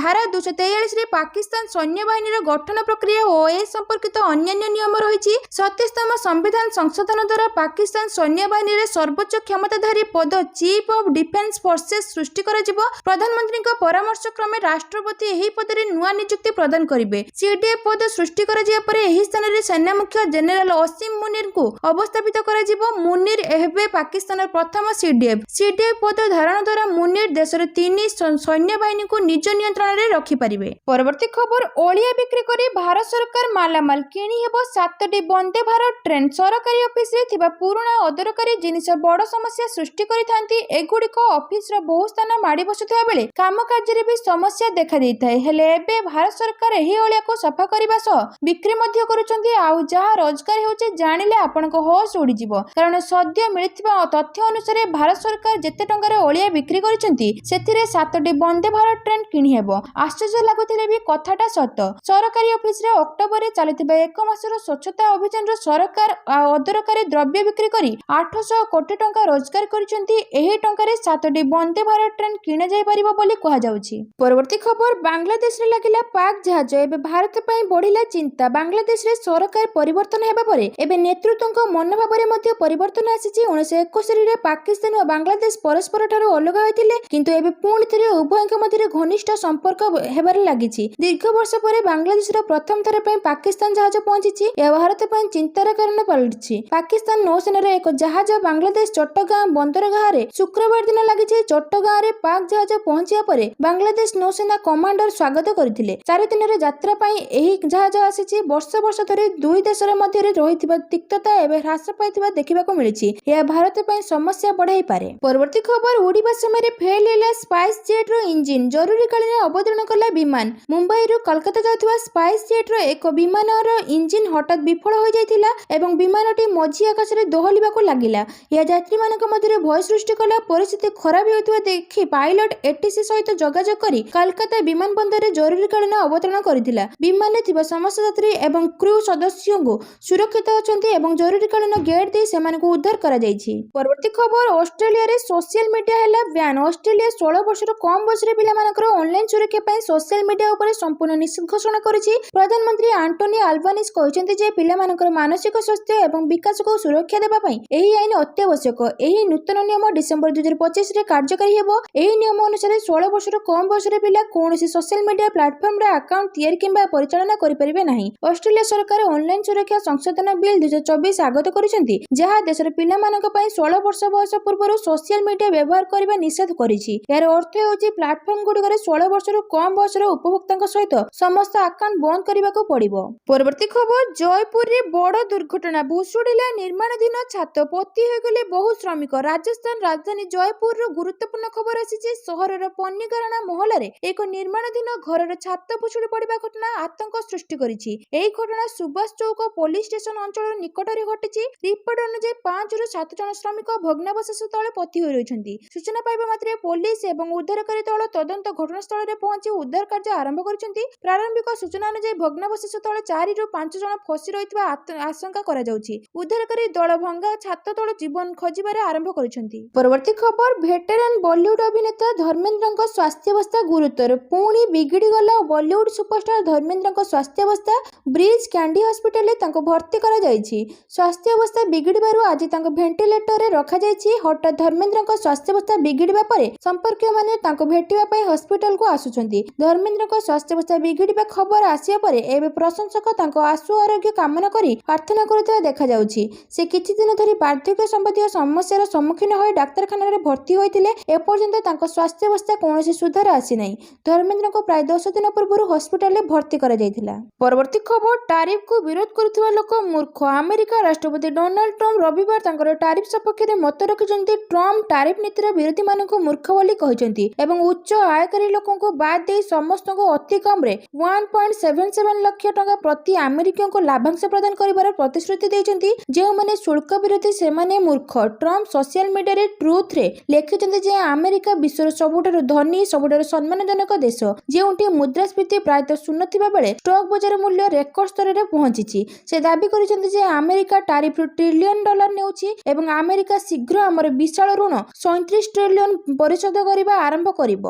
ଧାରା 243ରେ ପାକିସ୍ତାନ ସୈନ୍ୟବାହିନୀର ଗଠନ ପ୍ରକ୍ରିୟା ଓ ଏ ସମ୍ପର୍କିତ ଅନ୍ୟାନ୍ୟ ନିୟମ ରହିଛି। 37ତମ ସମ୍ବିଧାନ ସଂଶୋଧନ ଦ୍ୱାରା ପାକିସ୍ତାନ ସୈନ୍ୟବାହିନୀରେ ସର୍ବୋଚ୍ଚ କ୍ଷମତାଧାରୀ ପଦ ଚିଫ୍ ଅଫ୍ ଡିଫେନ୍ସ ଫୋର୍ସେସ୍ ସୃଷ୍ଟି କରାଯିବ। ପ୍ରଧାନମନ୍ତ୍ରୀଙ୍କ ପରାମର୍ଶ କ୍ରମେ ରାଷ୍ଟ୍ରପତି ଏହି ପଦରେ ନୂଆ ନିଯୁକ୍ତି ପ୍ରଦାନ କରିବେ। CDF ପଦ ସୃଷ୍ଟି କରାଯିବା ପରେ ଏହି ସ୍ଥାନରେ ସେନା ମୁଖ୍ୟ ଜେନେରାଲ ଅସିମ ମୁନିରଙ୍କୁ ଅବସ୍ଥାପିତ କରାଯିବ। ମୁନିର ହେବେ ପାକିସ୍ତାନର ପ୍ରଥମ CDF। CDF ପଦ ଧାରଣ ଦ୍ୱାରା ମୁନିର ଦେଶର 3 ସୈନ୍ୟବାହିନୀକୁ ନିଜ ନିୟନ୍ତ୍ରଣରେ ରଖିପାରିବେ। ପରବର୍ତ୍ତୀ ଖବର ଅଳିଆ ବିକ୍ରି କରି ଭାରତ ସରକାର ମାଲାମାଲ। କିଣି ହେବ 7ଟି ବନ୍ଦେ ଭାରତ ଟ୍ରେନ୍। ସରକାରୀ ଅଫିସରେ ଥିବା ପୁରୁଣା ଅଦରକାରୀ ଜିନିଷ ବଡ଼ ସମସ୍ୟା ସୃଷ୍ଟି କରିଥାନ୍ତି। ଏଗୁଡ଼ିକ ଅଫିସର ବହୁ ସ୍ଥାନ ମାଡ଼ି ବସୁଥିବା ବେଳେ କାମ କାର୍ଯ୍ୟରେ ବି ସମସ୍ୟା ଦେଖାଦେଇଥାଏ। ହେଲେ ଏବେ ଭାରତ ସରକାର ଏହି ଅଳିଆକୁ ସଫା କରିବା ସହ ବିକ୍ରି ମଧ୍ୟ କରୁଛନ୍ତି। ଆଉ ଯାହା ରୋଜଗାର ହେଉଛି ଜାଣିଲେ ଆପଣଙ୍କ ହୋସ ଉଡ଼ିଯିବ, କାରଣ ସଦ୍ୟ ମିଳିଥିବା ତଥ୍ୟ ଅନୁସାରେ ଭାରତ ସରକାର ଯେତେ ଟଙ୍କାରେ ଅଳିଆ ବିକ୍ରି କରିଛନ୍ତି ସେଥିରେ 7ଟି ବନ୍ଦେ ଭାରତ ଟ୍ରେନ୍ କିଣି ହେବ। ଆଶ୍ଚର୍ଯ୍ୟ ଲାଗୁଥିଲେ ବି କଥାଟା ସତ। ସରକାରୀ ଅଫିସରେ ଅକ୍ଟୋବରରେ ଚାଲିଥିବା 1 ମାସର ସ୍ୱଚ୍ଛତା ଅଭିଯାନର ସରକାର ଅଦରକାରୀ ଦ୍ରବ୍ୟ ବିକ୍ରି କରି 800 କୋଟି ଟଙ୍କା ରୋଜଗାର କରିଛନ୍ତି। ଏହି ଏହି ଟଙ୍କାରେ 7ଟି ବନ୍ଦେ ଭାରତ ଟ୍ରେନ୍ କିଣାଯାଇପାରିବ ବୋଲି କୁହାଯାଉଛି। ପରବର୍ତ୍ତୀ ଖବର, ବାଂଲାଦେଶରେ ଲାଗିଲା ପାକ୍ ଜାହାଜ, ଏବେ ଭାରତ ପାଇଁ ବଢିଲା ଚିନ୍ତା। ବାଂଲାଦେଶରେ ସରକାର ପରିବର୍ତ୍ତନ ହେବା ପରେ ଏବେ ନେତୃତ୍ୱଙ୍କ ମନୋଭାବରେ ମଧ୍ୟ ପରିବର୍ତ୍ତନ ଆସିଛି। 1971ରେ ପାକିସ୍ତାନ ଓ ବାଂଲାଦେଶ ପରସ୍ପରଠାରୁ ଅଲଗା ହୋଇଥିଲେ, କିନ୍ତୁ ଏବେ ପୁଣି ଥରେ ଉଭୟଙ୍କ ମଧ୍ୟରେ ଘନିଷ୍ଠ ସମ୍ପର୍କ ହେବାରେ ଲାଗିଛି। ଦୀର୍ଘ ବର୍ଷ ପରେ ବାଂଲାଦେଶର ପ୍ରଥମ ଥର ପାଇଁ ପାକିସ୍ତାନ ଜାହାଜ ପହଞ୍ଚିଛି। ଏହା ଭାରତ ପାଇଁ ଚିନ୍ତାର କାରଣ ପାଲଟିଛି। ପାକିସ୍ତାନ ନୌସେନାର ଏକ ଜାହାଜ ବାଂଲାଦେଶ ଚଟ୍ଟଗାଁ ବନ୍ଦରଗାହରେ ଶୁକ୍ରବାର ଦିନ ଲାଗିଛି। ଚଟ୍ଟଗାଁରେ ପାକ୍ ଜାହାଜ ପହଞ୍ଚିବା ପରେ ବାଂଲାଦେଶ ନୌସେନା କମାଣ୍ଡର ସ୍ୱାଗତ କରିଥିଲେ। 4 ଦିନର ଯାତ୍ରା ପାଇଁ ଏହି ଜାହାଜ ଆସିଛି। ବର୍ଷ ବର୍ଷ ଧରି ଦୁଇ ଦେଶର ମଧ୍ୟରେ ରହିଥିବା ତିକ୍ତତା ଏବେ ହ୍ରାସ ପାଇଥିବା ଦେଖିବାକୁ ମିଳିଛି। ଏହା ଭାରତ ପାଇଁ ସମସ୍ୟା ବଢାଇପାରେ। ପରବର୍ତ୍ତୀ ଖବର, ଉଡ଼ିବା ସମୟରେ ଫେଲ୍ ହେଲା ସ୍ପାଇସ୍ ଜେଟ୍ର ଇଞ୍ଜିନ୍, ଜରୁରୀକାଳୀନ ଅବତରଣ କଲା ବିମାନ। ମୁମ୍ବାଇରୁ କୋଲକାତା ଯାଉଥିବା ସ୍ପାଇସ୍ ଜେଟ୍ର ଏକ ବିମାନର ଇଞ୍ଜିନ୍ ହଠାତ୍ ବିଫଳ ହୋଇଯାଇଥିଲା ଏବଂ ବିମାନଟି ମଝି ଆକାଶରେ ଦୋହଲିବାକୁ ଲାଗିଲା। ଏହା ଯାତ୍ରୀମାନଙ୍କ ମଧ୍ୟରେ ଭୟ ସୃଷ୍ଟି କଲା। ପରିସ୍ଥିତି ଖରାପ ହେଉଥିବା ଦେଖି ପାଇଲଟ ଏଟିସି ସହିତ ଯୋଗାଯୋଗ କରି କୋଲକାତା ବିମାନ ବନ୍ଦରରେ ଜରୁରୀକାଳୀନ ଅବତରଣ କରିଥିଲା। ବିମାନରେ ଥିବା ସମସ୍ତ ଯାତ୍ରୀ ଏବଂ କ୍ରୁ ସଦସ୍ୟଙ୍କୁ ସୁରକ୍ଷିତ ଅଛନ୍ତି ଏବଂ ଜରୁରୀକାଳୀନ ଗେଟ୍ ଦେଇ ସେମାନଙ୍କୁ ଉଦ୍ଧାର କରାଯାଇଛି। ପରବର୍ତ୍ତୀ ଖବର, ଅଷ୍ଟ୍ରେଲିଆରେ ସୋସିଆଲ ମିଡିଆ ହେଲା ବ୍ୟାନ୍। ଅଷ୍ଟ୍ରେଲିଆ 16 ବର୍ଷରୁ କମ୍ ବୟସର ପିଲାମାନଙ୍କର ଅନଲାଇନ ସୁରକ୍ଷା ପାଇଁ ସୋସିଆଲ ମିଡିଆ ଉପରେ ସମ୍ପୂର୍ଣ୍ଣ ନିଷେଧ ଘୋଷଣା କରିଛି। ପ୍ରଧାନମନ୍ତ୍ରୀ ଆଣ୍ଟୋନି ଆଲବାନିସ୍ କହିଛନ୍ତି ଯେ ପିଲାମାନଙ୍କର ମାନସିକ ସ୍ୱାସ୍ଥ୍ୟ ଏବଂ ବିକାଶକୁ ସୁରକ୍ଷା ଦେବା ପାଇଁ ଏହି ଆଇନ ଅତ୍ୟାବଶ୍ୟକ। ଏହି ନୂତନ ନିୟମ ଡିସେମ୍ବର 2025ରେ କାର୍ଯ୍ୟକାରୀ ହେବ। ଏହି ନିୟମ ଅନୁସାରେ 16 ବର୍ଷରୁ କମ୍ ବୟସର ପିଲା କୌଣସି ସୋସିଆଲ ମିଡିଆ ପ୍ଲାଟଫର୍ମରେ ଆକାଉଣ୍ଟ ତିଆରି କିମ୍ବା ପରିଚାଳନା କରିପାରିବେ ନାହିଁ। ଅଷ୍ଟ୍ରେଲିଆ ସରକାର ଅନଲାଇନ ସୁରକ୍ଷା ସଂଶୋଧନ ବିଲ୍ 2024 ଆଗତ କରିଛନ୍ତି, ଯାହା ଦେଶର ପିଲାମାନଙ୍କ ପାଇଁ 16 ବର୍ଷ ବୟସ ପୂର୍ବରୁ ସୋସିଆଲ ମିଡିଆ ବ୍ୟବହାର କରିବା ନିଷେଧ କରିଛି। ଏହାର ଅର୍ଥ ହେଉଛି ପ୍ଲାଟଫର୍ମଗୁଡ଼ିକରେ 16 ବର୍ଷରୁ କମ୍ ବୟସର ଉପଭୋକ୍ତାଙ୍କ ସହିତ ସମସ୍ତ ଆକାଉଣ୍ଟ ବନ୍ଦ କରିବାକୁ ପଡ଼ିବ। ପରବର୍ତ୍ତୀ ଖବର, ଜୟପୁରରେ ବଡ଼ ଦୁର୍ଘଟଣା, ଭୁଶୁଡ଼ିଲା ନିର୍ମାଣାଧୀନ ଛାତ, ପୋତି ହୋଇଗଲେ ବହୁ ଶ୍ରମିକ। ରାଜସ୍ଥାନ ରାଜଧାନୀ ଜୟପୁରରୁ ଗୁରୁତ୍ୱପୂର୍ଣ୍ଣ ଖବର ଆସିଛି। ସହରର ପନ୍ନିଗାରଣା ମହଲାରେ ଏକ ନିର୍ମାଣାଧୀନ ଘରର ଛାତ ଭୁଶୁଡ଼ି ପଡ଼ିବା ଘଟଣା ଆତଙ୍କ ସୃଷ୍ଟି କରିଛି। ଏହି ଘଟଣା ସୁଭାଷ ଚୌକ ପୋଲିସ ଷ୍ଟେସନ ଅଞ୍ଚଳ ନିକଟରେ ଘଟିଛି। ରିପୋର୍ଟ ଅନୁଯାୟୀ 5ରୁ 7 ଜଣ ଶ୍ରମିକ ଭଗ୍ନାବଶେଷ ତଳେ ପୋତି ହୋଇ ରହିଛନ୍ତି। ସୂଚନା ପାଇବା ମାତ୍ରେ ପୋଲିସ ଏବଂ ଉଦ୍ଧାରକାରୀ ଦଳ ତଦନ୍ତ ଘଟଣାସ୍ଥଳରେ ପହଞ୍ଚି ଉଦ୍ଧାର କାର୍ଯ୍ୟ ଆରମ୍ଭ କରିଛନ୍ତି। ପ୍ରାରମ୍ଭିକ ସୂଚନା ଅନୁଯାୟୀ ଭଗ୍ନାବଶେଷ ତଳେ 4ରୁ 5 ଜଣ ଫସି ରହିଥିବା ଆଶଙ୍କା କରାଯାଉଛି। ଉଦ୍ଧାରକାରୀ ଦଳ ଭଙ୍ଗା ଛାତ ତଳ ଜୀବନ ଖୋଜିବାରେ ଆରମ୍ଭ କରିଛନ୍ତି। ପରବର୍ତ୍ତୀ ଖବର, ଭେଟରାନ ବଲିଉଡ ଅଭିନେତା ଧର୍ମେନ୍ଦ୍ରଙ୍କ ସ୍ୱାସ୍ଥ୍ୟାବସ୍ଥା ଗୁରୁତର, ପୁଣି ବିଗିଡିଗଲା। ବଲିଉଡ ସୁପରଷ୍ଟାର ଧର୍ମେନ୍ଦ୍ରଙ୍କ ସ୍ୱାସ୍ଥ୍ୟାବସ୍ଥା ବ୍ରିଜ୍ କ୍ୟାଣ୍ଡି ହସ୍ପିଟାଲରେ ତାଙ୍କୁ ଭର୍ତ୍ତି କରାଯାଇଛି। ସ୍ୱାସ୍ଥ୍ୟାବସ୍ଥା ବିଗିଡିବାରୁ ଆଜି ତାଙ୍କୁ ଭେଣ୍ଟିଲେଟରରେ ରଖାଯାଇଛି। ହଠାତ୍ ଧର୍ମେନ୍ଦ୍ରଙ୍କ ସ୍ୱାସ୍ଥ୍ୟାବସ୍ଥା ବିଗିଡିବା ପରେ ସମ୍ପର୍କୀୟମାନେ ତାଙ୍କୁ ଭେଟିବା ପାଇଁ ହସ୍ପିଟାଲକୁ ଆସୁଛନ୍ତି। ଧର୍ମେନ୍ଦ୍ରଙ୍କ ସ୍ୱାସ୍ଥ୍ୟାବସ୍ଥା ବିଗିଡିବା ଖବର ଆସିବା ପରେ ଏବେ ପ୍ରଶଂସକ ତାଙ୍କ ଆଶୁ ଆରୋଗ୍ୟ କାମନା କରି ପ୍ରାର୍ଥନା କରୁଥିବା ଦେଖାଯାଉଛି। ସେ କିଛି ଦିନ ଧରି ବାର୍ଦ୍ଧକ୍ୟ ସମ୍ବନ୍ଧୀୟ ସମସ୍ୟାର ସମ୍ମୁଖୀନ ହୋଇ ଡାକ୍ତରଖାନାରେ ଭର୍ତ୍ତି ହୋଇଥିଲେ। ଏପର୍ଯ୍ୟନ୍ତ ତାଙ୍କ ସ୍ୱାସ୍ଥ୍ୟାବସ୍ଥା କୌଣସି ସୁଧାର ଆସିନାହିଁ। ଧର୍ମେନ୍ଦ୍ରଙ୍କୁ ପ୍ରାୟ 10 ଦିନ ପୂର୍ବରୁ ହସ୍ପିଟାଲରେ ଭର୍ତ୍ତି କରାଯାଇଥିଲା। ପରବର୍ତ୍ତୀ ଖବର, ଟାରିଫକୁ ବିରୋଧ କରୁଥିବା ଲୋକ ମୂର୍ଖ। ଆମେରିକା ରାଷ୍ଟ୍ରପତି ଡୋନାଲ୍ଡ ଟ୍ରମ୍ପ ରବିବାର ତାଙ୍କର ଟାରିଫ ସପକ୍ଷରେ ମତ ରଖିଛନ୍ତି। ଟ୍ରମ୍ପ ଟାରିଫ ନୀତିର ବିରୋଧୀମାନଙ୍କୁ ମୂର୍ଖ ବୋଲି କହିଛନ୍ତି ଏବଂ ଉଚ୍ଚ ଆୟକାରୀ ଲୋକଙ୍କୁ ବାଦ ଦେଇ ସମସ୍ତଙ୍କୁ ଅତି କମରେ 1.77 ଲକ୍ଷ ଟଙ୍କା ପ୍ରତି ଆମେରିକୀୟଙ୍କୁ ଲାଭାଂଶ ପ୍ରଦାନ କରିବାର ପ୍ରତିଶ୍ରୁତି ଦେଇଛନ୍ତି। ଯେଉଁମାନେ ଶୁଳ୍କ ବିରୋଧୀ ସେମାନେ ମୂର୍ଖ। ଟ୍ରମ୍ପ ସୋସିଆଲ ମିଡିଆରେ ଟ୍ରୁଥରେ ଲେଖିଛନ୍ତି ଯେ ଆମେରିକା ବିଶ୍ୱର ସବୁଠାରୁ ଧନୀ, ସବୁଠାରୁ ସମ୍ମାନଜନକ ଦେଶ, ଯେଉଁଠି ମୁଦ୍ରାସ୍ଫୀତି ପ୍ରାୟତଃ ଶୂନ୍ୟ ଥିବା ବେଳେ ଷ୍ଟକ୍ ବଜାର ମୂଲ୍ୟ ରେକର୍ଡ ସ୍ତରରେ ପହଞ୍ଚିଛି। ସେ ଦାବି କରିଛନ୍ତି ଯେ ଆମେରିକା ଟାରିଫରୁ $1 ଟ୍ରିଲିୟନ ନେଉଛି ଏବଂ ଆମେରିକା ଶୀଘ୍ର ଆମର ବିଶାଳ ଋଣ $37 ଟ୍ରିଲିୟନ ପରିଶୋଧ କରିବା ଆରମ୍ଭ କରିବ।